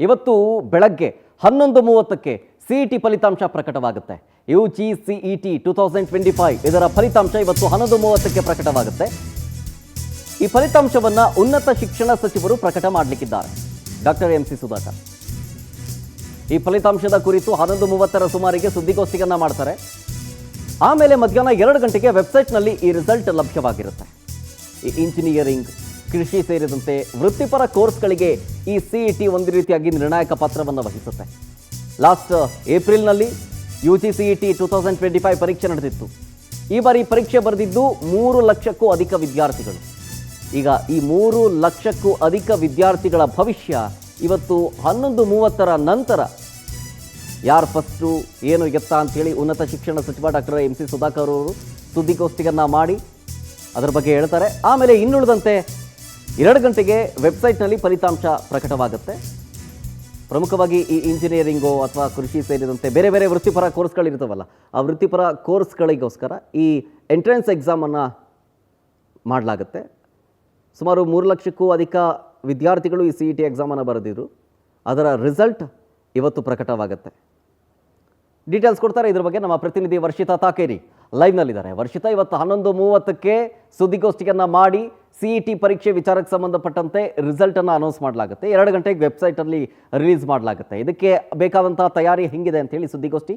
ಇವತ್ತು ಬೆಳಗ್ಗೆ 11:30ಕ್ಕೆ ಸಿಇಟಿ ಫಲಿತಾಂಶ ಪ್ರಕಟವಾಗುತ್ತೆ. UGCET 2025 ಇದರ ಫಲಿತಾಂಶ ಇವತ್ತು 11:30ಕ್ಕೆ ಪ್ರಕಟವಾಗುತ್ತೆ. ಈ ಫಲಿತಾಂಶವನ್ನ ಉನ್ನತ ಶಿಕ್ಷಣ ಸಚಿವರು ಪ್ರಕಟ ಮಾಡಲಿಕ್ಕಿದ್ದಾರೆ. ಡಾಕ್ಟರ್ MC ಸುಧಾಕರ್ ಈ ಫಲಿತಾಂಶದ ಕುರಿತು 11:30ರ ಸುಮಾರಿಗೆ ಸುದ್ದಿಗೋಷ್ಠಿಯನ್ನ ಮಾಡ್ತಾರೆ. ಆಮೇಲೆ ಮಧ್ಯಾಹ್ನ 2 ಗಂಟೆಗೆ ವೆಬ್ಸೈಟ್ನಲ್ಲಿ ಈ ರಿಸಲ್ಟ್ ಲಭ್ಯವಾಗಿರುತ್ತೆ. ಈ ಇಂಜಿನಿಯರಿಂಗ್, ಕೃಷಿ ಸೇರಿದಂತೆ ವೃತ್ತಿಪರ ಕೋರ್ಸ್ಗಳಿಗೆ ಈ ಸಿಇಟಿ ಒಂದು ರೀತಿಯಾಗಿ ನಿರ್ಣಾಯಕ ಪಾತ್ರವನ್ನು ವಹಿಸುತ್ತೆ. ಲಾಸ್ಟ್ ಏಪ್ರಿಲ್ನಲ್ಲಿ UGCET 2025 ಪರೀಕ್ಷೆ ನಡೆದಿತ್ತು. ಈ ಬಾರಿ ಪರೀಕ್ಷೆ ಬರೆದಿದ್ದು 3 ಲಕ್ಷಕ್ಕೂ ಅಧಿಕ ವಿದ್ಯಾರ್ಥಿಗಳು. ಈಗ ಈ 3 ಲಕ್ಷಕ್ಕೂ ಅಧಿಕ ವಿದ್ಯಾರ್ಥಿಗಳ ಭವಿಷ್ಯ ಇವತ್ತು 11:30ರ ನಂತರ ಯಾರು ಫಸ್ಟು ಏನು ಎತ್ತ ಅಂತೇಳಿ ಉನ್ನತ ಶಿಕ್ಷಣ ಸಚಿವ ಡಾಕ್ಟರ್ MC ಸುಧಾಕರ್ ಅವರು ಸುದ್ದಿಗೋಷ್ಠಿಯನ್ನ ಮಾಡಿ ಅದರ ಬಗ್ಗೆ ಹೇಳ್ತಾರೆ. ಆಮೇಲೆ ಇನ್ನುಳಿದಂತೆ 2 ಗಂಟೆಗೆ ವೆಬ್ಸೈಟ್ನಲ್ಲಿ ಫಲಿತಾಂಶ ಪ್ರಕಟವಾಗುತ್ತೆ. ಪ್ರಮುಖವಾಗಿ ಈ ಇಂಜಿನಿಯರಿಂಗು ಅಥವಾ ಕೃಷಿ ಸೇರಿದಂತೆ ಬೇರೆ ಬೇರೆ ವೃತ್ತಿಪರ ಕೋರ್ಸ್ಗಳಿರ್ತಾವಲ್ಲ, ಆ ವೃತ್ತಿಪರ ಕೋರ್ಸ್ಗಳಿಗೋಸ್ಕರ ಈ ಎಂಟ್ರೆನ್ಸ್ ಎಕ್ಸಾಮನ್ನು ಮಾಡಲಾಗುತ್ತೆ. ಸುಮಾರು 3 ಲಕ್ಷಕ್ಕೂ ಅಧಿಕ ವಿದ್ಯಾರ್ಥಿಗಳು ಈ CET ಎಕ್ಸಾಮನ್ನು ಬರೆದಿದ್ರು. ಅದರ ರಿಸಲ್ಟ್ ಇವತ್ತು ಪ್ರಕಟವಾಗುತ್ತೆ. ಡೀಟೇಲ್ಸ್ ಕೊಡ್ತಾರೆ ಇದ್ರ ಬಗ್ಗೆ ನಮ್ಮ ಪ್ರತಿನಿಧಿ ವರ್ಷಿತಾ ತಾಕೇರಿ ಲೈವ್ನಲ್ಲಿದ್ದಾರೆ. ವರ್ಷಿತಾ, ಇವತ್ತು 11:30ಕ್ಕೆ ಸುದ್ದಿಗೋಷ್ಠಿಯನ್ನು ಮಾಡಿ CET ಪರೀಕ್ಷೆ ವಿಚಾರಕ್ಕೆ ಸಂಬಂಧಪಟ್ಟಂತೆ ರಿಸಲ್ಟನ್ನು ಅನೌನ್ಸ್ ಮಾಡಲಾಗುತ್ತೆ. 2 ಗಂಟೆಗೆ ವೆಬ್ಸೈಟಲ್ಲಿ ರಿಲೀಸ್ ಮಾಡಲಾಗುತ್ತೆ. ಇದಕ್ಕೆ ಬೇಕಾದಂತಹ ತಯಾರಿ ಹೆಂಗಿದೆ ಅಂತೇಳಿ ಸುದ್ದಿಗೋಷ್ಠಿ.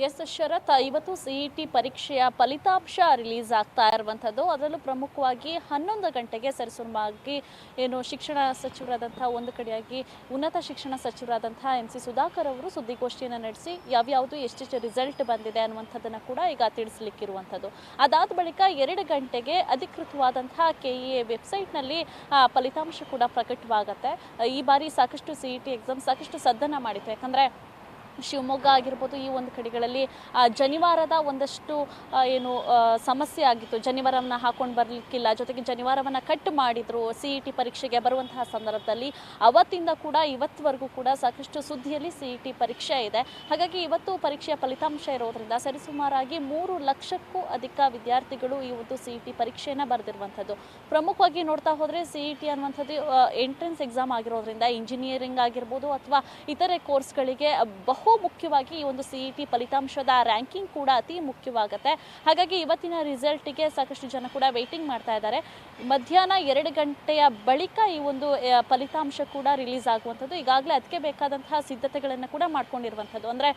ಎಸ್ ಶರತ್, ಇವತ್ತು CET ಪರೀಕ್ಷೆಯ ಫಲಿತಾಂಶ ರಿಲೀಸ್ ಆಗ್ತಾ ಇರುವಂಥದ್ದು. ಅದರಲ್ಲೂ ಪ್ರಮುಖವಾಗಿ 11 ಗಂಟೆಗೆ ಸರಿಸುಮಾರಾಗಿ ಏನು ಶಿಕ್ಷಣ ಸಚಿವರಾದಂಥ ಒಂದು ಕಡೆಯಾಗಿ ಉನ್ನತ ಶಿಕ್ಷಣ ಸಚಿವರಾದಂಥ MC ಸುಧಾಕರ್ ಅವರು ಸುದ್ದಿಗೋಷ್ಠಿಯನ್ನು ನಡೆಸಿ ಯಾವ್ಯಾವುದು ಎಷ್ಟೆಷ್ಟು ರಿಸಲ್ಟ್ ಬಂದಿದೆ ಅನ್ನುವಂಥದ್ದನ್ನು ಕೂಡ ಈಗ ತಿಳಿಸ್ಲಿಕ್ಕಿರುವಂಥದ್ದು. ಅದಾದ ಬಳಿಕ 2 ಗಂಟೆಗೆ ಅಧಿಕೃತವಾದಂಥ KEA ವೆಬ್ಸೈಟ್ನಲ್ಲಿ ಫಲಿತಾಂಶ ಕೂಡ ಪ್ರಕಟವಾಗುತ್ತೆ. ಈ ಬಾರಿ ಸಾಕಷ್ಟು CET ಎಕ್ಸಾಮ್ ಸಾಕಷ್ಟು ಸದ್ದನ್ನು ಮಾಡಿತ್ತು. ಯಾಕಂದರೆ ಶಿವಮೊಗ್ಗ ಆಗಿರ್ಬೋದು, ಈ ಒಂದು ಕಡೆಗಳಲ್ಲಿ ಜನಿವಾರದ ಒಂದಷ್ಟು ಏನು ಸಮಸ್ಯೆ ಆಗಿತ್ತು. ಜನಿವಾರವನ್ನು ಹಾಕೊಂಡು ಬರಲಿಕ್ಕಿಲ್ಲ, ಜೊತೆಗೆ ಜನಿವಾರವನ್ನು ಕಟ್ ಮಾಡಿದರು CET ಪರೀಕ್ಷೆಗೆ ಬರುವಂತಹ ಸಂದರ್ಭದಲ್ಲಿ. ಅವತ್ತಿಂದ ಕೂಡ ಇವತ್ತುವರೆಗೂ ಕೂಡ ಸಾಕಷ್ಟು ಸುದ್ದಿಯಲ್ಲಿ CET ಪರೀಕ್ಷೆ ಇದೆ. ಹಾಗಾಗಿ ಇವತ್ತು ಪರೀಕ್ಷೆಯ ಫಲಿತಾಂಶ ಇರೋದ್ರಿಂದ ಸರಿಸುಮಾರಾಗಿ 3 ಲಕ್ಷಕ್ಕೂ ಅಧಿಕ ವಿದ್ಯಾರ್ಥಿಗಳು ಈ ಒಂದು CET ಪರೀಕ್ಷೆಯನ್ನು ಬರೆದಿರುವಂಥದ್ದು. ಪ್ರಮುಖವಾಗಿ ನೋಡ್ತಾ ಹೋದರೆ CET ಅನ್ನುವಂಥದ್ದು ಎಂಟ್ರೆನ್ಸ್ ಎಕ್ಸಾಮ್ ಆಗಿರೋದ್ರಿಂದ ಇಂಜಿನಿಯರಿಂಗ್ ಆಗಿರ್ಬೋದು ಅಥವಾ ಇತರೆ ಕೋರ್ಸ್ಗಳಿಗೆ ಮುಖ್ಯವಾಗಿ ಈ ಒಂದು CET ಫಲಿತಾಂಶದ ರ್ಯಾಂಕಿಂಗ್ ಕೂಡ ಅತಿ ಮುಖ್ಯವಾಗುತ್ತೆ. ಹಾಗಾಗಿ ಇವತ್ತಿನ ರಿಸಲ್ಟಿಗೆ ಸಾಕಷ್ಟು ಜನ ಕೂಡ ವೇಟಿಂಗ್ ಮಾಡ್ತಾ ಇದ್ದಾರೆ. ಮಧ್ಯಾಹ್ನ 2 ಗಂಟೆಯ ಬಳಿಕ ಈ ಒಂದು ಫಲಿತಾಂಶ ಕೂಡ ರಿಲೀಸ್ ಆಗುವಂಥದ್ದು. ಈಗಾಗಲೇ ಅದಕ್ಕೆ ಬೇಕಾದಂತಹ ಸಿದ್ಧತೆಗಳನ್ನು ಕೂಡ ಮಾಡ್ಕೊಂಡಿರುವಂಥದ್ದು. ಅಂದರೆ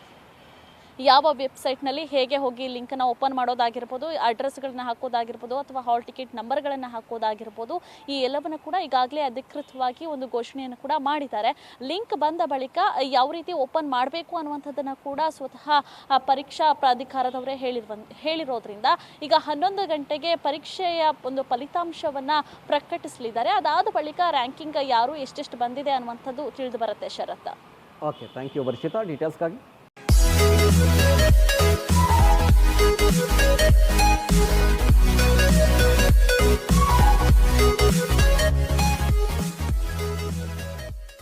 ಯಾವ ವೆಬ್ಸೈಟ್ನಲ್ಲಿ ಹೇಗೆ ಹೋಗಿ ಲಿಂಕನ್ನು ಓಪನ್ ಮಾಡೋದಾಗಿರ್ಬೋದು, ಅಡ್ರೆಸ್ಗಳನ್ನ ಹಾಕೋದಾಗಿರ್ಬೋದು ಅಥವಾ ಹಾಲ್ ಟಿಕೆಟ್ ನಂಬರ್ಗಳನ್ನು ಹಾಕೋದಾಗಿರ್ಬೋದು, ಈ ಎಲ್ಲವನ್ನು ಕೂಡ ಈಗಾಗಲೇ ಅಧಿಕೃತವಾಗಿ ಒಂದು ಘೋಷಣೆಯನ್ನು ಕೂಡ ಮಾಡಿದ್ದಾರೆ. ಲಿಂಕ್ ಬಂದ ಬಳಿಕ ಯಾವ ರೀತಿ ಓಪನ್ ಮಾಡಬೇಕು ಅನ್ನುವಂಥದ್ದನ್ನು ಕೂಡ ಸ್ವತಃ ಪರೀಕ್ಷಾ ಪ್ರಾಧಿಕಾರದವರೇ ಹೇಳಿರೋದ್ರಿಂದ ಈಗ 11 ಗಂಟೆಗೆ ಪರೀಕ್ಷೆಯ ಒಂದು ಫಲಿತಾಂಶವನ್ನು ಪ್ರಕಟಿಸಲಿದ್ದಾರೆ. ಅದಾದ ಬಳಿಕ ರ್ಯಾಂಕಿಂಗ್ ಯಾರು ಎಷ್ಟೆಷ್ಟು ಬಂದಿದೆ ಅನ್ನುವಂಥದ್ದು ತಿಳಿದು ಬರುತ್ತೆ Sharath. Okay, thank you Varshitha ಡೀಟೇಲ್ಸ್ಗಾಗಿ.